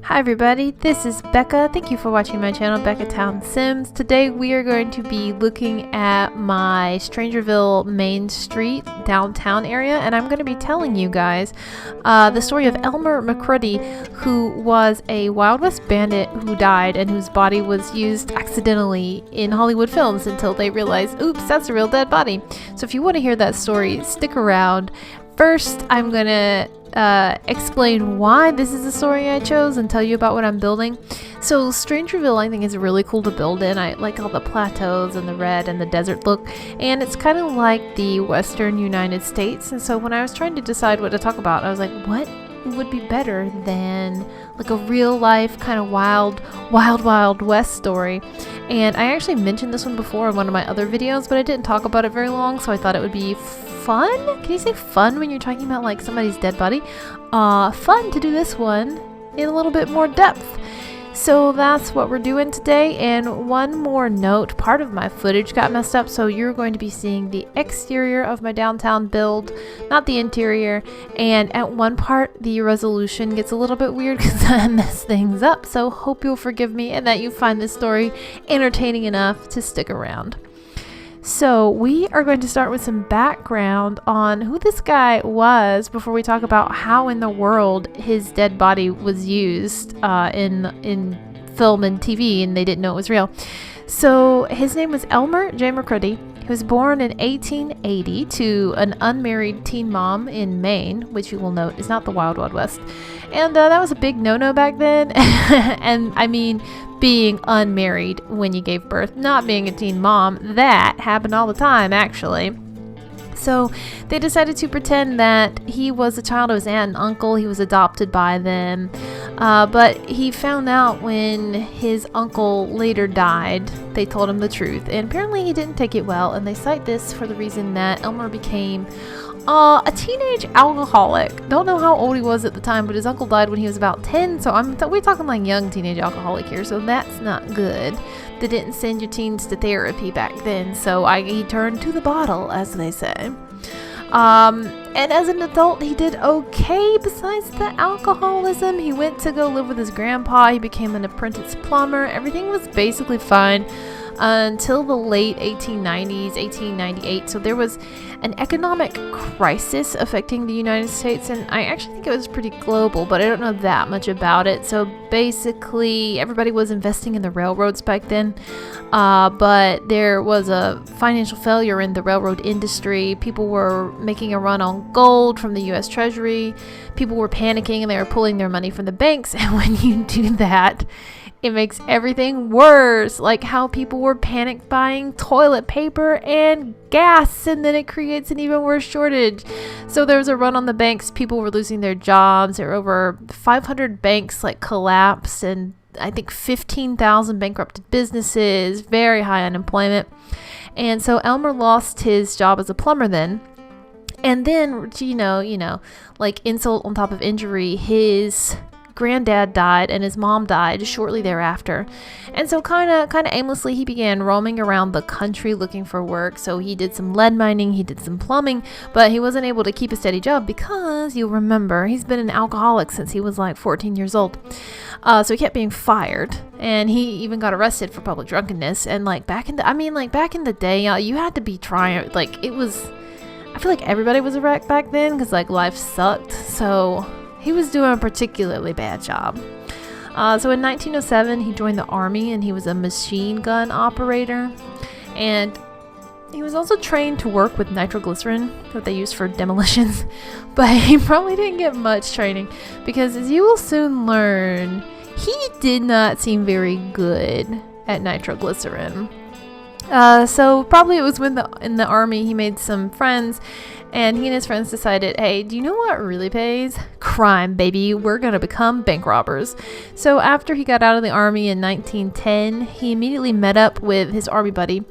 Hi everybody, this is Becca. Thank you for watching my channel, BeccaTownSims. Today we are going to be looking at my Strangerville Main Street downtown area, and I'm going to be telling you guys the story of Elmer McCrudy, who was a Wild West bandit who died and whose body was used accidentally in Hollywood films until they realized, oops, that's a real dead body. So if you want to hear that story, stick around. First, I'm going to explain why this is the story I chose and tell you about what I'm building. So Strangerville, I think, is really cool to build in. I like all the plateaus and the red and the desert look, and it's kind of like the western United States. And so when I was trying to decide what to talk about, I was like, what would be better than like a real life kind of wild west story? And I actually mentioned this one before in one of my other videos, but I didn't talk about it very long, so I thought it would be fun. Can you say fun when you're talking about like somebody's dead body? Fun to do this one in a little bit more depth. So that's what we're doing today. And one more note, part of my footage got messed up, so you're going to be seeing the exterior of my downtown build, not the interior. And at one part the resolution gets a little bit weird because I mess things up, so hope you'll forgive me and that you find this story entertaining enough to stick around. So we are going to start with some background on who this guy was before we talk about how in the world his dead body was used in film and TV, and they didn't know it was real. So his name was Elmer J. McCrudy. He was born in 1880 to an unmarried teen mom in Maine, which you will note is not the Wild Wild West. And that was a big no-no back then. And I mean, being unmarried when you gave birth, not being a teen mom, that happened all the time, actually. So they decided to pretend that he was a child of his aunt and uncle. He was adopted by them. But he found out when his uncle later died, they told him the truth. And apparently he didn't take it well. And they cite this for the reason that Elmer became a teenage alcoholic. Don't know how old he was at the time, but his uncle died when he was about 10. So we're talking like young teenage alcoholic here. So that's not good. They didn't send your teens to therapy back then. So he turned to the bottle, as they say. And as an adult, he did okay besides the alcoholism. He went to go live with his grandpa. He became an apprentice plumber. Everything was basically fine until the late 1890s, 1898. So there was an economic crisis affecting the United States, and I actually think it was pretty global, but I don't know that much about it. So basically everybody was investing in the railroads back then, but there was a financial failure in the railroad industry. People were making a run on gold from the US Treasury. People were panicking and they were pulling their money from the banks, and when you do that, it makes everything worse, like how people were panic buying toilet paper and gas, and then it creates an even worse shortage. So there was a run on the banks. People were losing their jobs. There were over 500 banks like collapsed, and I think 15,000 bankrupted businesses, very high unemployment. And so Elmer lost his job as a plumber then. And then, you know, like insult on top of injury, his granddad died and his mom died shortly thereafter. And so kind of aimlessly he began roaming around the country looking for work. So he did some lead mining, he did some plumbing, but he wasn't able to keep a steady job because you'll remember he's been an alcoholic since he was like 14 years old. So he kept being fired, and he even got arrested for public drunkenness. And like back in the day, you had to be trying, like it was, I feel like everybody was a wreck back then because like life sucked. So he was doing a particularly bad job. So in 1907, he joined the army, and he was a machine gun operator. And he was also trained to work with nitroglycerin that they used for demolitions. But he probably didn't get much training because, as you will soon learn, he did not seem very good at nitroglycerin. So probably it was when in the army he made some friends, and he and his friends decided, hey, do you know what really pays? Crime, baby. We're gonna become bank robbers. So after he got out of the army in 1910, he immediately met up with his army buddy,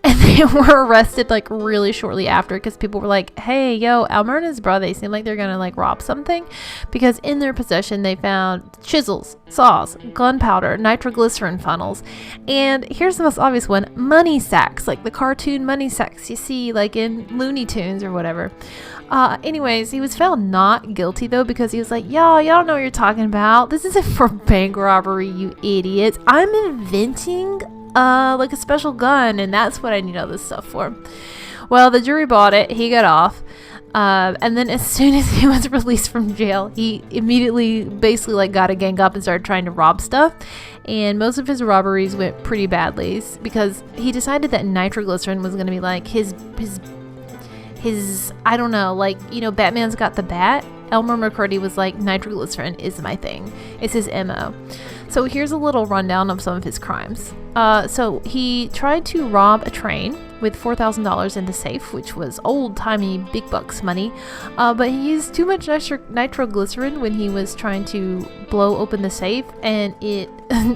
And they were arrested like really shortly after because people were like, hey, yo, Elmer and his brother, they seem like they're gonna like rob something, because in their possession they found chisels, saws, gunpowder, nitroglycerin funnels, and here's the most obvious one, money sacks, like the cartoon money sacks you see like in Looney Tunes or whatever. Anyways, he was found not guilty though, because he was like, y'all don't know what you're talking about. This isn't for bank robbery, you idiots. I'm inventing like a special gun, and that's what I need all this stuff for. Well, the jury bought it. He got off. And then as soon as he was released from jail, he immediately basically like got a gang up and started trying to rob stuff. And most of his robberies went pretty badly because he decided that nitroglycerin was going to be like his I don't know, like, you know, Batman's got the bat. Elmer McCrudy was like, nitroglycerin is my thing. It's his MO. So here's a little rundown of some of his crimes. So he tried to rob a train with $4,000 in the safe, which was old-timey big bucks money. But he used too much nitroglycerin when he was trying to blow open the safe, and it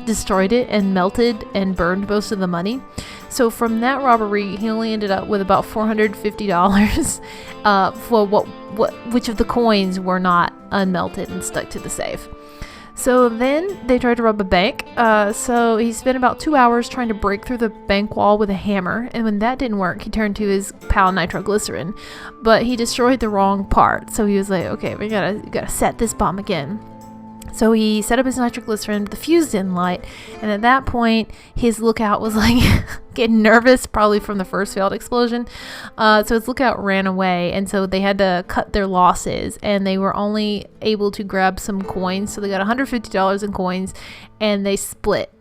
destroyed it and melted and burned most of the money. So from that robbery, he only ended up with about $450 for which of the coins were not unmelted and stuck to the safe. So then they tried to rob a bank. So he spent about 2 hours trying to break through the bank wall with a hammer. And when that didn't work, he turned to his pal nitroglycerin. But he destroyed the wrong part. So he was like, okay, we gotta set this bomb again. So he set up his nitroglycerin, the fuse didn't light, and at that point, his lookout was like getting nervous, probably from the first failed explosion. So his lookout ran away, and so they had to cut their losses, and they were only able to grab some coins. So they got $150 in coins, and they split.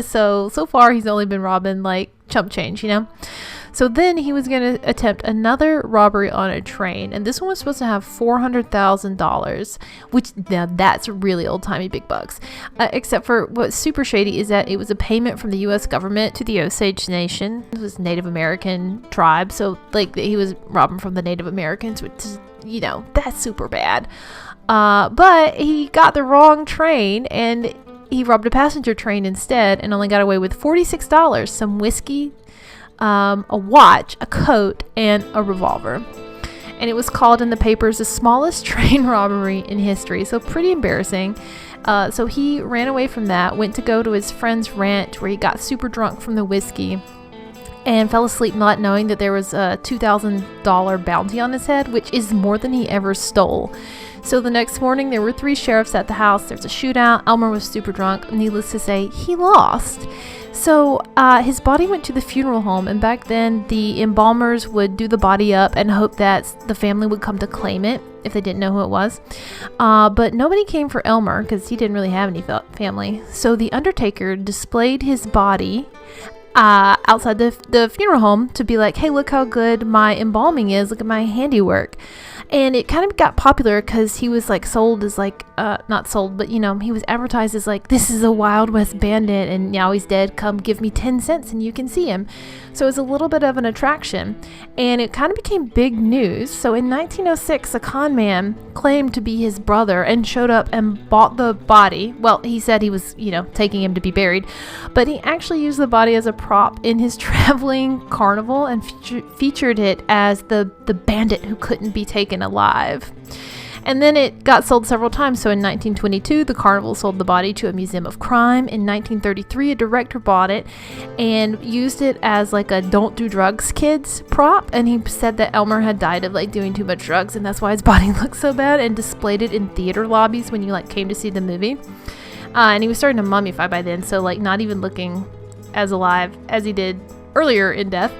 So far, he's only been robbing like chump change, you know? So then he was going to attempt another robbery on a train, and this one was supposed to have $400,000, which now that's really old-timey big bucks. Except for what's super shady is that it was a payment from the U.S. government to the Osage Nation. It was Native American tribe, so like he was robbing from the Native Americans, which is, you know, that's super bad. But he got the wrong train, and he robbed a passenger train instead, and only got away with $46, some whiskey, a watch, a coat, and a revolver. And it was called in the papers the smallest train robbery in history, so pretty embarrassing. So he ran away from that, went to go to his friend's ranch where he got super drunk from the whiskey and fell asleep not knowing that there was a $2,000 bounty on his head, which is more than he ever stole. So the next morning, there were 3 sheriffs at the house. There's a shootout. Elmer was super drunk. Needless to say, he lost. So his body went to the funeral home, and back then the embalmers would do the body up and hope that the family would come to claim it if they didn't know who it was. But nobody came for Elmer because he didn't really have any family. So the undertaker displayed his body outside the funeral home to be like, hey, look how good my embalming is. Look at my handiwork. And it kind of got popular because he was like sold as like, not sold, but you know, he was advertised as like, this is a Wild West bandit and now he's dead. Come give me 10 cents and you can see him. So it was a little bit of an attraction, and it kind of became big news. So in 1906, a con man claimed to be his brother and showed up and bought the body. Well, he said he was, you know, taking him to be buried, but he actually used the body as a prop in his traveling carnival and featured it as the bandit who couldn't be taken alive. And then it got sold several times. So in 1922, the carnival sold the body to a museum of crime. In 1933, a director bought it and used it as like a don't do drugs kids prop. And he said that Elmer had died of like doing too much drugs, and that's why his body looked so bad, and displayed it in theater lobbies when you like came to see the movie. And he was starting to mummify by then, so like not even looking as alive as he did earlier in death.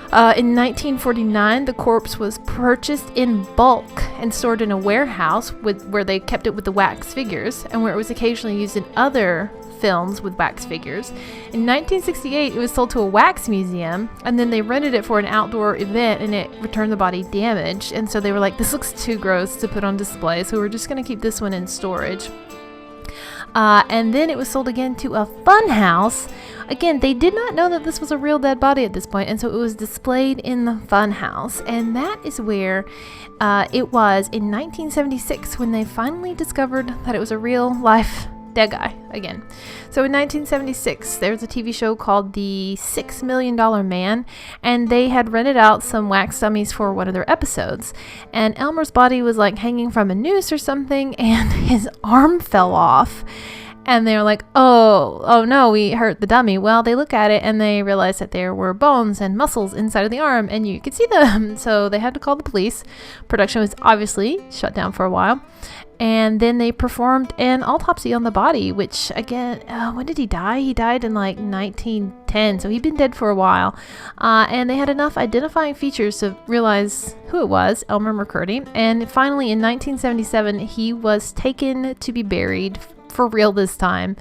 In 1949, the corpse was purchased in bulk and stored in a warehouse where they kept it with the wax figures, and where it was occasionally used in other films with wax figures. In 1968, it was sold to a wax museum, and then they rented it for an outdoor event, and it returned the body damaged. And so they were like, this looks too gross to put on display, so we're just going to keep this one in storage. And then it was sold again to a fun house. Again, they did not know that this was a real dead body at this point, and so it was displayed in the fun house. And that is where it was in 1976 when they finally discovered that it was a real life dead guy. again. So in 1976, there was a TV show called The $6 Million Man, and they had rented out some wax dummies for one of their episodes. And Elmer's body was like hanging from a noose or something, and his arm fell off. And they were like, oh no, we hurt the dummy. Well, they look at it and they realize that there were bones and muscles inside of the arm, and you could see them. So they had to call the police. Production was obviously shut down for a while. And then they performed an autopsy on the body, which again, when did he die? He died in like 1910, so he'd been dead for a while. And they had enough identifying features to realize who it was, Elmer McCrudy. And finally, in 1977, he was taken to be buried for real this time,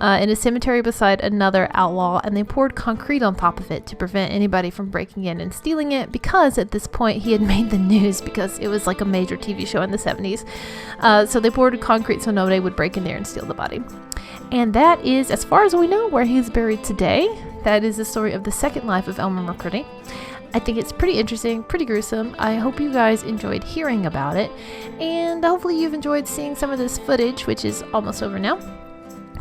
in a cemetery beside another outlaw, and they poured concrete on top of it to prevent anybody from breaking in and stealing it, because at this point he had made the news because it was like a major TV show in the 70s. So they poured concrete so nobody would break in there and steal the body. And that is, as far as we know, where he's buried today. That is the story of the second life of Elmer McCrudy. I think it's pretty interesting, pretty gruesome. I hope you guys enjoyed hearing about it, and hopefully you've enjoyed seeing some of this footage, which is almost over now.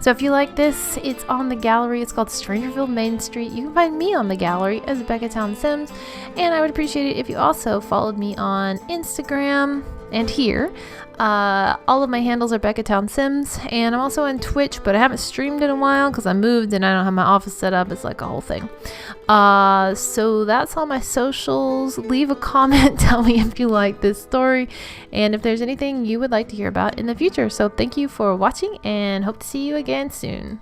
So if you like this, it's on the gallery. It's called Strangerville Main Street. You can find me on the gallery as BeccaTownSims, and I would appreciate it if you also followed me on Instagram and here. All of my handles are BeccaTownSims, and I'm also on Twitch, but I haven't streamed in a while because I moved and I don't have my office set up. It's like a whole thing. So that's all my socials. Leave a comment, tell me if you like this story, and if there's anything you would like to hear about in the future. So thank you for watching, and hope to see you again soon.